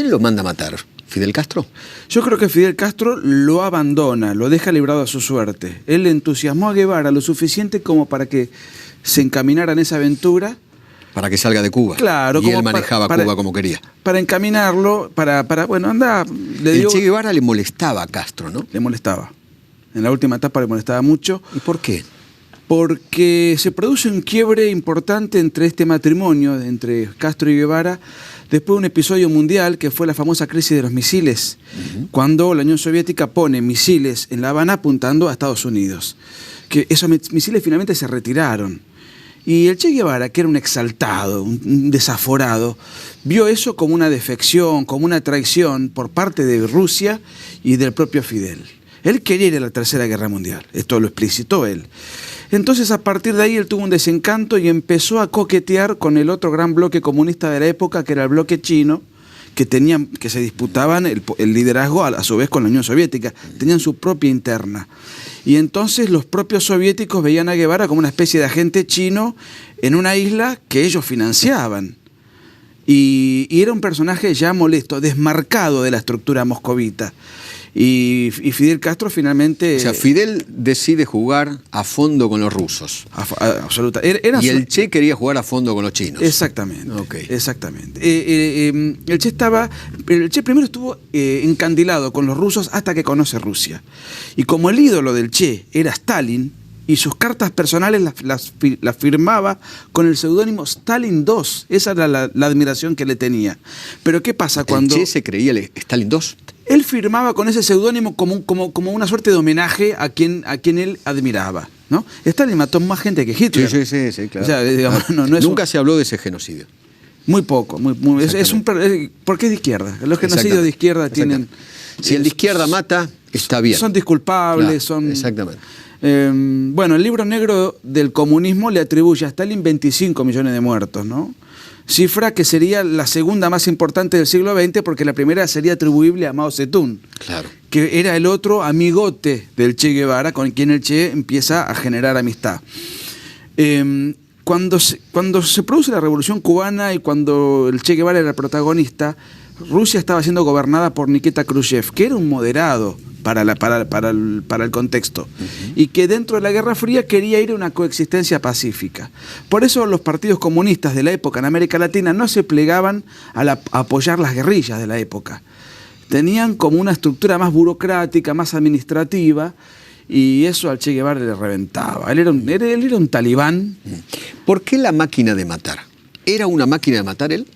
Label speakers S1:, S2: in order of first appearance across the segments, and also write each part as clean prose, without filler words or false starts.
S1: quién lo manda a matar? ¿Fidel Castro?
S2: Yo creo que Fidel Castro lo abandona, lo deja librado a su suerte. Él entusiasmó a Guevara lo suficiente como para que se encaminara en esa aventura.
S1: Para que salga de Cuba.
S2: Claro.
S1: Y él manejaba Cuba como quería.
S2: Para encaminarlo, bueno, anda.
S1: El Che Guevara le molestaba a Castro, ¿no?
S2: Le molestaba. En la última etapa le molestaba mucho.
S1: ¿Y por qué?
S2: Porque se produce un quiebre importante entre este matrimonio, entre Castro y Guevara, después de un episodio mundial que fue la famosa crisis de los misiles, cuando la Unión Soviética pone misiles en La Habana apuntando a Estados Unidos. Que esos misiles finalmente se retiraron. Y el Che Guevara, que era un exaltado, un desaforado, vio eso como una defección, como una traición por parte de Rusia y del propio Fidel. Él quería ir a la Tercera Guerra Mundial, esto lo explicitó él. Entonces, a partir de ahí, él tuvo un desencanto y empezó a coquetear con el otro gran bloque comunista de la época, que era el bloque chino, que se disputaban el liderazgo a su vez con la Unión Soviética, tenían su propia interna. Y entonces los propios soviéticos veían a Guevara como una especie de agente chino en una isla que ellos financiaban. Y era un personaje ya molesto, desmarcado de la estructura moscovita. Y Fidel Castro finalmente...
S1: O sea, Fidel decide jugar a fondo con los rusos.
S2: Absoluta.
S1: Y el Che quería jugar a fondo con los chinos.
S2: Exactamente.
S1: Okay.
S2: Exactamente. El Che primero estuvo encandilado con los rusos hasta que conoce Rusia. Y como el ídolo del Che era Stalin, y sus cartas personales las firmaba con el seudónimo Stalin II. Esa era la admiración que le tenía. Pero ¿qué pasa cuando...?
S1: ¿El Che se creía el Stalin II?
S2: Él firmaba con ese seudónimo como una suerte de homenaje a quien él admiraba, ¿no? Stalin mató más gente que Hitler.
S1: Sí, claro.
S2: O sea, digamos,
S1: nunca se habló de ese genocidio.
S2: Muy poco. Porque es de izquierda. Los genocidios de izquierda tienen...
S1: Si el de izquierda mata, está bien.
S2: Son disculpables,
S1: claro,
S2: son...
S1: Exactamente.
S2: Bueno, el libro negro del comunismo le atribuye a Stalin 25 millones de muertos, ¿no? Cifra que sería la segunda más importante del siglo XX, porque la primera sería atribuible a Mao Zedong,
S1: claro,
S2: que era el otro amigote del Che Guevara, con quien el Che empieza a generar amistad. Cuando se produce la Revolución Cubana y cuando el Che Guevara era el protagonista, Rusia estaba siendo gobernada por Nikita Khrushchev, que era un moderado para el contexto, y que dentro de la Guerra Fría quería ir a una coexistencia pacífica. Por eso los partidos comunistas de la época en América Latina no se plegaban a apoyar las guerrillas de la época. Tenían como una estructura más burocrática, más administrativa, y eso al Che Guevara le reventaba. Él era un talibán.
S1: ¿Por qué la máquina de matar? ¿Era una máquina de matar él?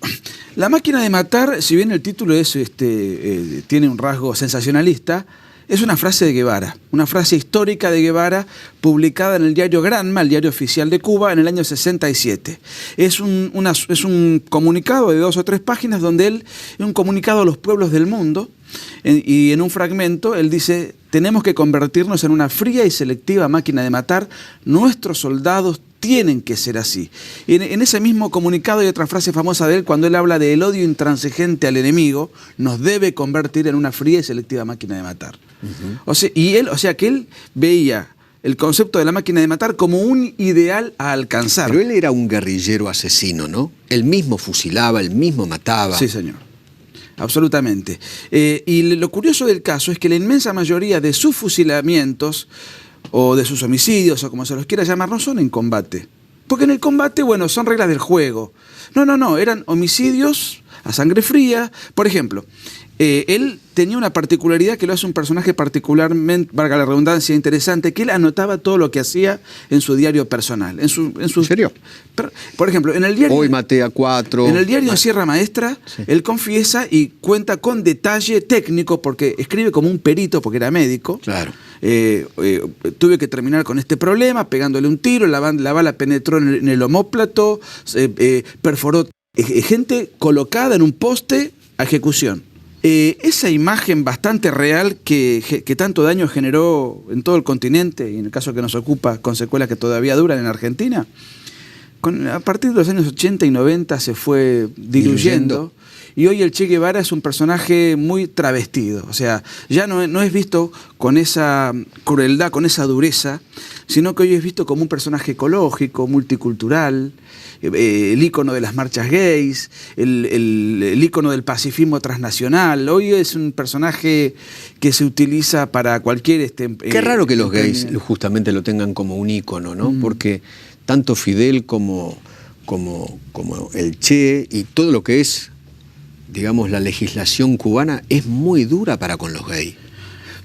S2: La máquina de matar, si bien el título tiene un rasgo sensacionalista, es una frase de Guevara, una frase histórica de Guevara publicada en el diario Granma, el diario oficial de Cuba, en el año 67. Es un comunicado de 2 o 3 páginas donde es un comunicado a los pueblos del mundo, y en un fragmento él dice: tenemos que convertirnos en una fría y selectiva máquina de matar, nuestros soldados tienen que ser así. Y en ese mismo comunicado hay otra frase famosa de él cuando él habla del odio intransigente al enemigo, nos debe convertir en una fría y selectiva máquina de matar. O sea que él veía el concepto de la máquina de matar como un ideal a alcanzar.
S1: Pero él era un guerrillero asesino, ¿no? Él mismo fusilaba, él mismo mataba.
S2: Sí, señor. Absolutamente. Y lo curioso del caso es que la inmensa mayoría de sus fusilamientos o de sus homicidios, o como se los quiera llamar, no son en combate. Porque en el combate, bueno, son reglas del juego. No, eran homicidios a sangre fría. Por ejemplo, él tenía una particularidad que lo hace un personaje particularmente, valga la redundancia, interesante, que él anotaba todo lo que hacía en su diario personal. ¿En
S1: serio?
S2: Por ejemplo, en el diario...
S1: Hoy maté a 4.
S2: En el diario Sierra Maestra, sí, él confiesa y cuenta con detalle técnico, porque escribe como un perito, porque era médico.
S1: Claro.
S2: Tuve que terminar con este problema, pegándole un tiro, la bala penetró en el omóplato, perforó gente colocada en un poste a ejecución. Esa imagen bastante real que tanto daño generó en todo el continente, y en el caso que nos ocupa, con secuelas que todavía duran en Argentina, a partir de los años 80 y 90 se fue diluyendo. y hoy el Che Guevara es un personaje muy travestido. O sea, ya no es visto con esa crueldad, con esa dureza, sino que hoy es visto como un personaje ecológico, multicultural, el ícono de las marchas gays, el ícono del pacifismo transnacional. Hoy es un personaje que se utiliza para cualquier...
S1: Qué raro que los gays justamente lo tengan como un ícono, ¿no? Porque tanto Fidel como el Che y todo lo que es, digamos, la legislación cubana es muy dura para con los gays.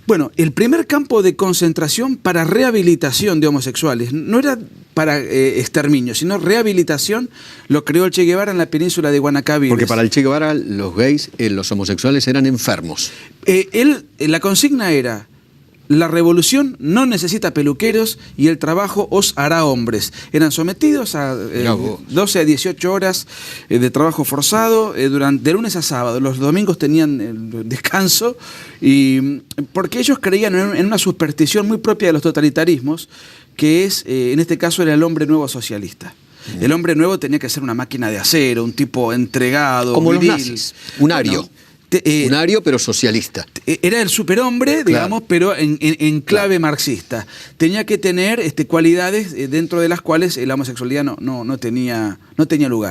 S2: Bueno, el primer campo de concentración para rehabilitación de homosexuales no era para exterminio, sino rehabilitación, lo creó el Che Guevara en la península de Guanacaviles.
S1: Porque para el Che Guevara los gays, los homosexuales eran enfermos.
S2: La consigna era: la revolución no necesita peluqueros y el trabajo os hará hombres. Eran sometidos a 12 a 18 horas de trabajo forzado de lunes a sábado. Los domingos tenían descanso, y porque ellos creían en una superstición muy propia de los totalitarismos, que es, en este caso, era el hombre nuevo socialista. El hombre nuevo tenía que ser una máquina de acero, un tipo entregado,
S1: como
S2: viril,
S1: los nazis, un ario. Un ario, pero socialista. Era
S2: el superhombre, digamos, pero en clave marxista. Tenía que tener cualidades dentro de las cuales la homosexualidad no tenía lugar.